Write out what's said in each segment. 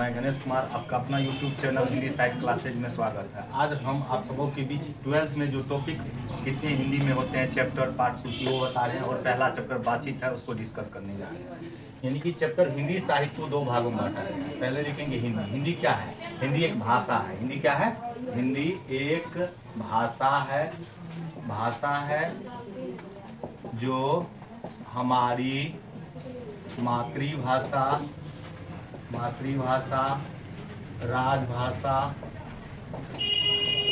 मैं गणेश कुमार, आपका अपना YouTube चैनल हिंदी साहित्य क्लासेज में स्वागत है। आज हम आप सबों के बीच 12th में जो टॉपिक कितने हिंदी में होते हैं, चैप्टर पार्ट सूची वो बता रहे हैं, और पहला चैप्टर बातचीत है, उसको डिस्कस करने जा रहे हैं। यानी कि चैप्टर हिंदी साहित्य को दो भागों में बांटा है। पहले लिखेंगे हिंदी। हिंदी क्या है? हिंदी एक भाषा है। हिंदी क्या है? हिंदी एक भाषा है। भाषा है जो हमारी मातृभाषा, राजभाषा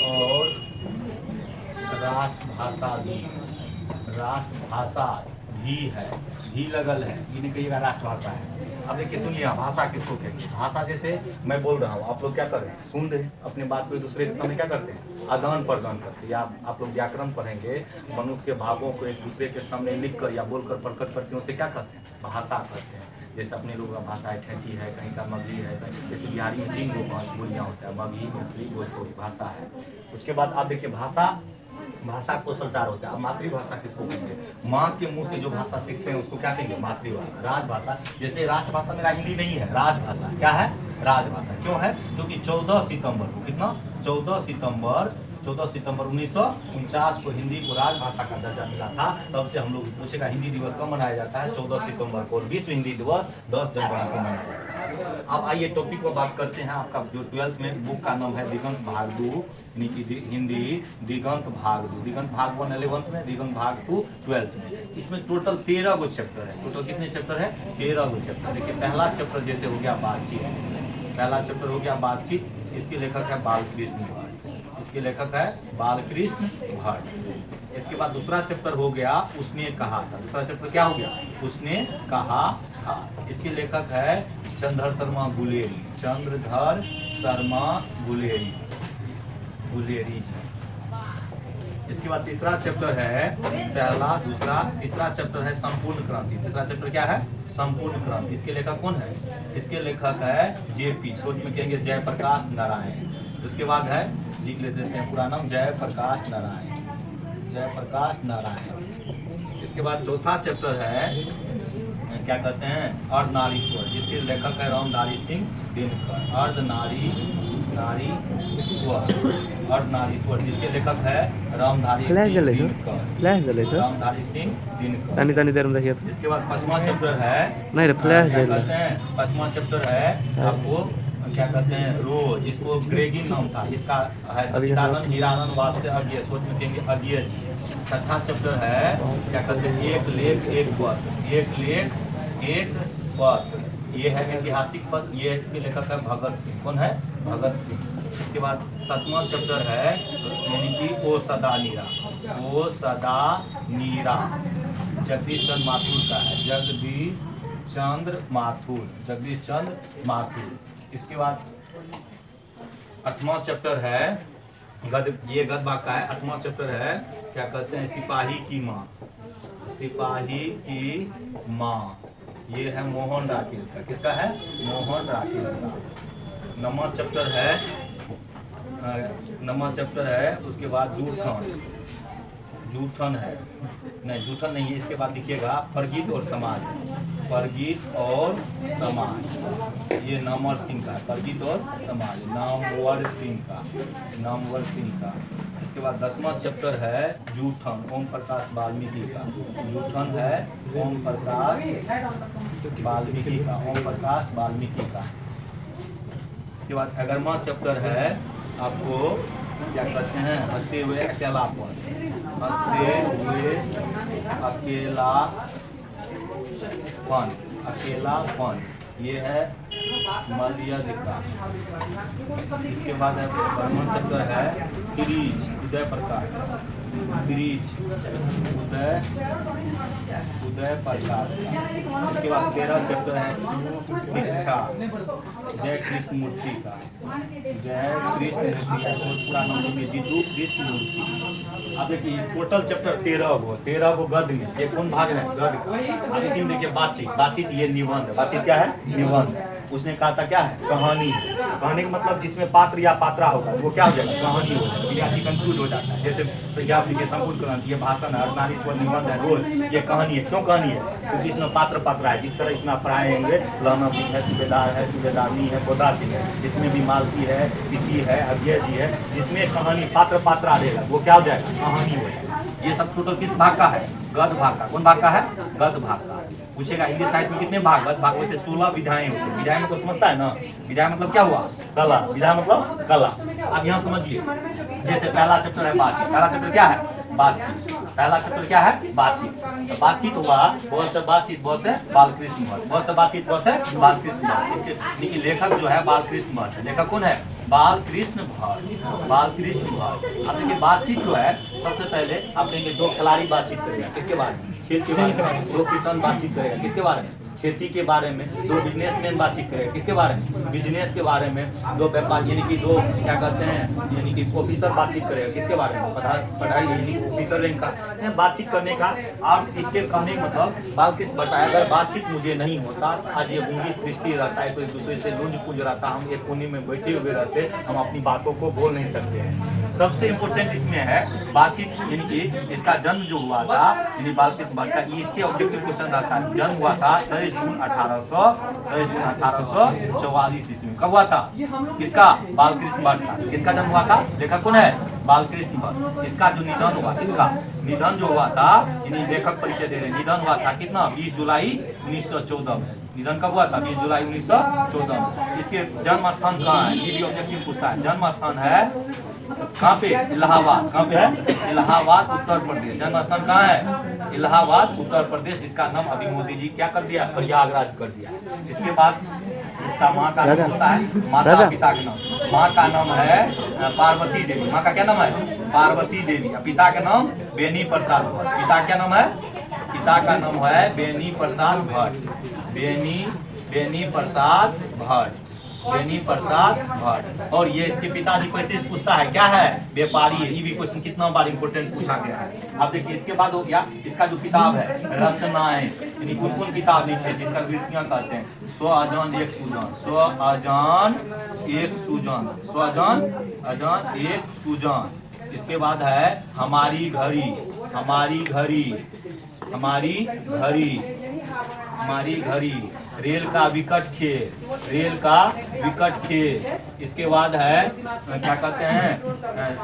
और राष्ट्रभाषा भी है। भी लगल है, ये नहीं कहिएगा राष्ट्रभाषा है। अब देखिए सुन लिया, भाषा किसको कहेंगे? भाषा जैसे मैं बोल रहा हूँ, आप लोग क्या कर रहे हैं? सुन रहे हैं, अपने बात को एक दूसरे के सामने क्या करते हैं? आदान प्रदान करते हैं। या आप लोग व्याकरण पढ़ेंगे, मनुष्य के भावों को एक दूसरे के सामने लिख कर या बोलकर प्रकट करते हैं, उसे क्या कहते हैं? भाषा कहते हैं। जैसे अपने लोगों का भाषा है ठेठी है, कहीं का मगही है, कहीं जैसे बिहारी में 3 बोलियाँ होता है, मगही, मैथिली, भोजपुरी भाषा है। उसके बाद आप देखिए भाषा को संचार होता है। अब मातृभाषा किसको कहेंगे? माँ के मुंह से जो भाषा सीखते हैं उसको क्या कहेंगे? मातृभाषा। राजभाषा, जैसे राष्ट्रभाषा मेरा हिंदी नहीं है, राजभाषा क्या है? राजभाषा। क्यों है? क्योंकि 14 सितंबर को, कितना? 14 सितंबर 1949 को हिंदी को राजभाषा का दर्जा मिला था। तब से हम लोग पूछेगा हिंदी दिवस कब मनाया जाता है? 14 सितंबर को। विश्व हिंदी दिवस 10 जनवरी को मनाया जाता है। अब आइए टॉपिक पर बात करते हैं। आपका जो 12th में बुक का नाम है दिगंत भाग 2, हिंदी दिगंत भाग 2। दिगंत भाग 1 11th में, दिगंत भाग 2 12th में। इसमें टोटल 13 गो चैप्टर है। टोटल कितने चैप्टर है? 13 गो चैप्टर। देखिए पहला चैप्टर जैसे हो गया बातचीत। पहला चैप्टर हो गया बातचीत। इसके लेखक है बालकृष्ण भट्ट। इसके लेखक है बालकृष्ण भट्ट। इसके बाद दूसरा चैप्टर हो गया उसने कहा था। दूसरा चैप्टर क्या हो गया? उसने कहा था। इसके लेखक है चंद्रधर शर्मा गुलेरी। चंद्रधर शर्मा गुलेरी जी। इसके बाद तीसरा चैप्टर है, पहला दूसरा तीसरा चैप्टर है संपूर्ण क्रांति। तीसरा चैप्टर क्या है? संपूर्ण क्रांति। इसके लेखक कौन है? इसके लेखक है जेपी, शॉर्ट में कहेंगे जयप्रकाश नारायण। उसके बाद है, लिख लेते हैं पूरा नाम, जयप्रकाश नारायण। जयप्रकाश नारायण। इसके बाद चौथा चैप्टर है, क्या कहते हैं? अर्धनारीश्वर, जिसके लेखक है रामधारी सिंह दिनकर। अर्धनारीश्वर जिसके लेखक है रामधारी सिंह दिनकर। इसके बाद पांचवा चैप्टर है, पांचवा चैप्टर है आपको क्या कहते हैं? रोज, जिसको ग्रेगिन नाम था। इसका है सचिदानंद हीरानंद वाद से अज्ञेय, सोच में कहेंगे अज्ञेय जी। छठा चैप्टर है, क्या कहते हैं? एक लेख एक पत्र। एक लेख एक पत्र, ये है ऐतिहासिक पत्र। ये इसके लेखक है भगत सिंह। कौन है? भगत सिंह। इसके बाद सातवां चैप्टर है, यानी कि ओ सदा नीरा। ओ सदा नीरा जगदीश चंद्र माथुर का है। जगदीश चंद्र माथुर। इसके बाद 8वां चैप्टर है गद, ये गद्य का है। 8वां चैप्टर है, क्या कहते हैं? सिपाही की माँ। सिपाही की माँ, ये है मोहन राकेश का। किसका है? मोहन राकेश का। 9वां चैप्टर है, उसके बाद जूठन है, नहीं जूठन नहीं है। इसके बाद लिखिएगा परगीत और समाज। परगीत और समाज, ये नामवर सिंह का है। परगीत और समाज, नामवर सिंह का। इसके बाद 10वां चैप्टर है जूठन, ओम प्रकाश वाल्मीकि का। जूठन है ओम प्रकाश वाल्मीकि का। इसके बाद 11वां चैप्टर है आपको, क्या कहते हैं? हंसते हुए अकेलापन। अकेलापन, ये है मलयज का। इसके बाद 12वां चैप्टर है क्रीज, उदय प्रकाश का। इसके बाद 13 चैप्टर है शिक्षा, जय कृष्ण मूर्ति का। पूरा नाम जीतू कृष्ण मूर्ति। अब देखिए टोटल चैप्टर 13 गो गद्य में। ये कौन भाग है? गद्य का। अब इसी में देखिए बातचीत। ये निबंध। बातचीत क्या है? निबंध। उसने कहा था क्या है, कहानी। कहानी का मतलब जिसमें पात्र या पात्रा होगा वो क्या हो जाएगा, कहानी हो जाएगा। विद्यार्थी कंफ्यूज हो जाता है, जैसे संज्ञा क्रिया संपूर्ण ग्रंथ, ये भाषण है, अर्धनारी स्वर निबंध है, रोल, ये कहानी है। क्यों कहानी है, क्योंकि इसमें पात्र पात्रा है। जिस तरह इसमें आप पढ़ाएंगे लहना सिंह है, सूबेदार है, सूबेदारनी है, गोदा सिंह है, इसमें भी मालती है, तिथि है, अज्ञय जी है, जिसमें कहानी पात्र पात्रा रहेगा वो क्या हो जाएगा, कहानी हो जाएगा। ये सब टोटल किस भाग का है, गद्य भाग का। कौन भाग का है, गद्य भाग का। पूछेगा हिंदी साहित्य में कितने भाग, गद्य भाग में से 16 विधाएं होती है। विधाएं में तो समझता है ना, विधाएं मतलब क्या हुआ, कला। विधा मतलब कला। अब यहाँ समझिए, जैसे पहला चैप्टर है बातचीत। पहला चैप्टर क्या है, बातचीत। पहला चैप्टर क्या है, बातचीत। तो बातचीत हुआ, बहुत से बातचीत, बहुत से बालकृष्ण भट्ट, बहुत से बातचीत, बहुत से बालकृष्ण भट्ट। इसके लेखक जो है बालकृष्ण भट्ट। लेखक कौन है, बालकृष्ण भट्ट, बालकृष्ण भट्ट। अब देखिए बातचीत जो है, सबसे पहले आप लेंगे दो खिलाड़ी बातचीत करेगा, किसके बारे में, खेल के बारे में। दो किसान बातचीत करेगा, किसके बारे में, खेती के बारे में। दो बिजनेसमैन बातचीत करेगा, किसके बारे में, बिजनेस के बारे में। दो व्यापार यानी कि दो क्या कहते हैं, यानी कि ऑफिसर बातचीत करेगा, किसके बारे में, पढ़ाई यानी ऑफिसर रैंक का बातचीत करने का। आप इसके कहने का मतलब बालकृष्ण भट्ट, अगर बातचीत मुझे नहीं होता, आज ये गूंगी सृष्टि रहता है, कोई दूसरे से लूंज पूंज रहता, हम एक कोने में बैठे हुए रहते, हम अपनी बातों को बोल नहीं सकते हैं। सबसे इम्पोर्टेंट इसमें है बातचीत, यानी कि इसका जन्म जो हुआ था, यानी बालकृष्ण भट्ट का, इससे ऑब्जेक्टिव क्वेश्चन रहता है। जन्म हुआ था 23 जून 1844 ईस्वी में। कब हुआ था, किसका, बालकृष्ण भट्ट का। किसका जन्म हुआ था, लेखक कौन है, बालकृष्ण भट्ट। इसका जो निधन हुआ, इसका निधन जो हुआ था, यानी लेखक परिचय दे रहे, निधन हुआ था कितना, 20 जुलाई 1914 में। निधन कब हुआ था, 20 जुलाई 1914 में। इसके जन्म स्थान कहाँ है, ये भी ऑब्जेक्टिव पूछता है। जन्म स्थान है कहाँ पे, इलाहाबाद। कहाँ पे है, इलाहाबाद उत्तर प्रदेश। जन्म स्थान कहाँ है, इलाहाबाद उत्तर प्रदेश, जिसका नाम अभी मोदी जी क्या कर दिया, प्रयागराज कर दिया। इसके बाद इसका माँ का नाम होता है, माता पिता का नाम। माँ का नाम है पार्वती देवी। माँ का क्या नाम है, पार्वती देवी। पिता का नाम बेनी प्रसाद भट्ट। पिता क्या नाम है, पिता का नाम है बेनी प्रसाद भट्ट। बेनी प्रसाद भट्ट, बेनी प्रसाद भट्ट। और ये इसके पिताजी पैसे से पूछता है, क्या है, व्यापारी है। ये भी क्वेश्चन कितना बार इंपोर्टेंट पूछा गया है। अब देखिए इसके बाद हो गया इसका जो किताब है, रचनाएं, यानी कौन कौन किताब लिखे, जिसका वृत्तियां कहते हैं। स्व अजान एक सूजन, स्व अजान एक सूजन, स्व अजान एक सूजन। इसके बाद है हमारी घड़ी, हमारी घड़ी, हमारी घड़ी, हमारी घड़ी। रेल का विकट खेल, रेल का विकट खेल। इसके बाद है क्या कहते हैं,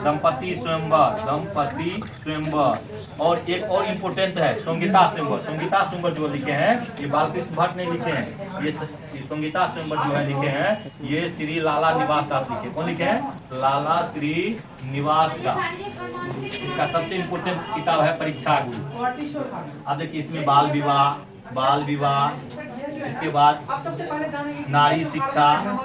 दंपति स्वयंवर, दंपति स्वयंवर। और एक और इम्पोर्टेंट है संगीता स्वयंवर। संगीता स्वयंवर जो लिखे हैं ये बालकृष्ण भट्ट ने लिखे हैं। ये संगीता स्वयंवर जो है लिखे हैं, ये श्री लाला निवास दास लिखे। कौन लिखे हैं, लाला श्री निवास दास। इसका सबसे इम्पोर्टेंट किताब है परीक्षा गुरु। अब देखिए इसमें बाल विवाह, बाल विवाह, इसके बाद नारी शिक्षा,